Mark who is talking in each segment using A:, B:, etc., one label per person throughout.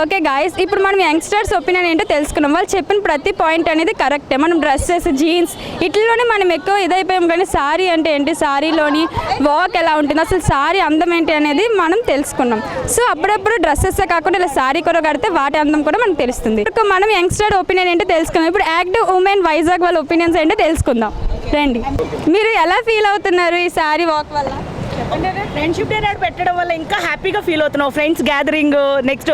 A: Okay guys, ఇప్పుడు మనం youngsters opinion ఏంటో తెలుసుకున్నాం. వాళ్ళు చెప్పిన ప్రతి పాయింట్ అనేది కరెక్టే. మనం డ్రెస్సెస్, జీన్స్ ఇట్లలోనే మనం ఎక్కువ ఇదైపోయాం. కానీ సారీ అంటే ఏంటి, సారీలోని వాక్ ఎలా ఉంటుంది, అసలు సారీ అందం ఏంటి అనేది మనం తెలుసుకున్నాం. సో అప్పుడప్పుడు డ్రెస్సెస్ కాకుండా ఇలా సారీ కూడా కడితే వాటి అందం కూడా మనకు తెలుస్తుంది. ఇప్పుడు మనం యంగ్స్టర్ ఒపీనియన్ ఏంటో తెలుసుకున్నాం. ఇప్పుడు యాక్టివ్ ఉమెన్ వైజాగ్ వాళ్ళ ఒపీనియన్స్ ఏంటో తెలుసుకుందాం రండి. మీరు ఎలా ఫీల్ అవుతున్నారు ఈ సారీ వాక్ వల్ల?
B: ఫ్రెండ్షిప్ డే నాడు పెట్టడం వల్ల ఇంకా హ్యాపీగా ఫీల్ అవుతున్నాం. ఫ్రెండ్స్ గ్యాదరింగ్, నెక్స్ట్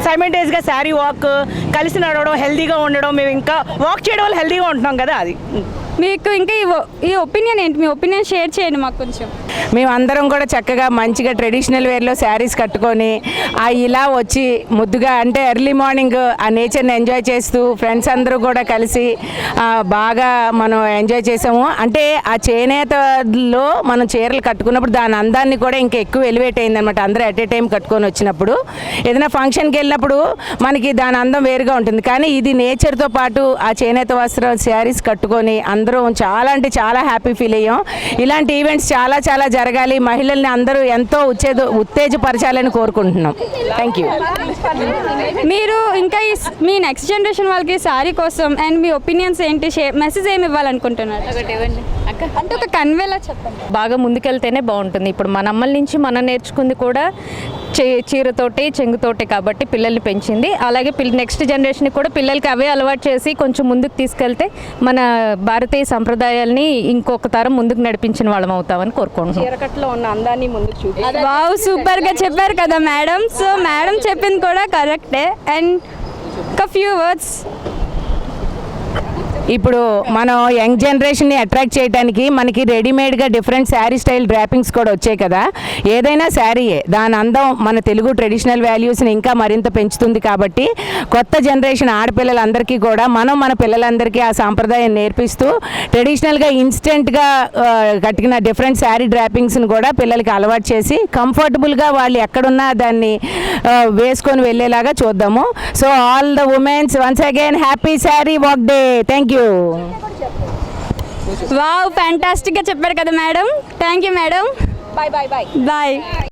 B: సైమల్టేనియస్గా శారీ వాక్, కలిసి నడవడం, హెల్దీగా ఉండడం. మేము ఇంకా వాక్ చేయడం వల్ల హెల్దీగా ఉంటున్నాం కదా. అది
A: మీకు ఇంకా ఈ ఒపీనియన్ ఏంటి? మీ ఒపీనియన్ షేర్ చేయండి మాకు కొంచెం.
C: మేమందరం కూడా చక్కగా మంచిగా ట్రెడిషనల్ వేర్లో శారీస్ కట్టుకొని ఇలా వచ్చి ముద్దుగా అంటే ఎర్లీ మార్నింగ్ ఆ నేచర్ని ఎంజాయ్ చేస్తూ ఫ్రెండ్స్ అందరూ కూడా కలిసి బాగా మనం ఎంజాయ్ చేసాము. అంటే ఆ చేనేతలో మనం చీరలు కట్టుకున్నప్పుడు దాని అందాన్ని కూడా ఇంకా ఎక్కువ ఎలివేట్ అయిందనమాట. అందరూ అట్ ఏ టైం కట్టుకొని వచ్చినప్పుడు ఏదైనా ఫంక్షన్కి వెళ్ళినప్పుడు మనకి దాని అందం వేరుగా ఉంటుంది. కానీ ఇది నేచర్తో పాటు ఆ చేనేత వస్త్రం శారీస్ కట్టుకొని అందరం చాలా అంటే చాలా హ్యాపీ ఫీల్ అయ్యాం. ఇలాంటి ఈవెంట్స్ చాలా చాలా జరగాలి, మహిళల్ని అందరూ ఎంతో ఉత్తేజపరచాలని కోరుకుంటున్నాం. Thank you.
A: మీరు ఇంకా మీ నెక్స్ట్ జనరేషన్ వాళ్ళకి శారీ కోసం అండ్ మీ ఒపీనియన్స్ ఏంటి, మెసేజ్ ఏమి ఇవ్వాలనుకుంటున్నారు? అంటే ఒక కన్వేలా చెప్పండి.
D: బాగా ముందుకెళ్తేనే బాగుంటుంది. ఇప్పుడు మన అమ్మల నుంచి మనం నేర్చుకుంది కూడా చీరతోటి, చెంగుతోటి కాబట్టి పిల్లల్ని పెంచింది. అలాగే నెక్స్ట్ జనరేషన్కి కూడా పిల్లలకి అవే అలవాటు చేసి కొంచెం ముందుకు తీసుకెళ్తే మన భారతీయ సంప్రదాయాల్ని ఇంకొక తరం ముందుకు నడిపించిన వాళ్ళం అవుతామని కోరుకుంటున్నాం.
B: చీరకట్లో ఉన్న అందాన్ని ముందుకు చూపి
A: వావ్, సూపర్గా చెప్పారు కదా మేడం. సో మేడం చెప్పింది కూడా కరెక్టే. అండ్ ఒక ఫ్యూ వర్డ్స్.
C: ఇప్పుడు మనం యంగ్ జనరేషన్ని అట్రాక్ట్ చేయడానికి మనకి రెడీమేడ్గా డిఫరెంట్ శారీ స్టైల్ డ్రాపింగ్స్ కూడా వచ్చాయి కదా. ఏదైనా శారీయే దాని అందం మన తెలుగు ట్రెడిషనల్ వాల్యూస్ని ఇంకా మరింత పెంచుతుంది. కాబట్టి కొత్త జనరేషన్ ఆడపిల్లలందరికీ కూడా మనం మన పిల్లలందరికీ ఆ సాంప్రదాయం నేర్పిస్తూ ట్రెడిషనల్గా ఇన్స్టెంట్గా కట్టిన డిఫరెంట్ శారీ డ్రాపింగ్స్ని కూడా పిల్లలకి అలవాటు చేసి కంఫర్టబుల్గా వాళ్ళు ఎక్కడున్నా దాన్ని వేసుకొని వెళ్ళేలాగా చూద్దాము. So all the womens once again happy sari walk day. Thank you.
A: Wow, ఫ్యాంటాస్టిక్గా చెప్పారు కదా madam. Thank you madam.
B: Bye bye bye
A: bye.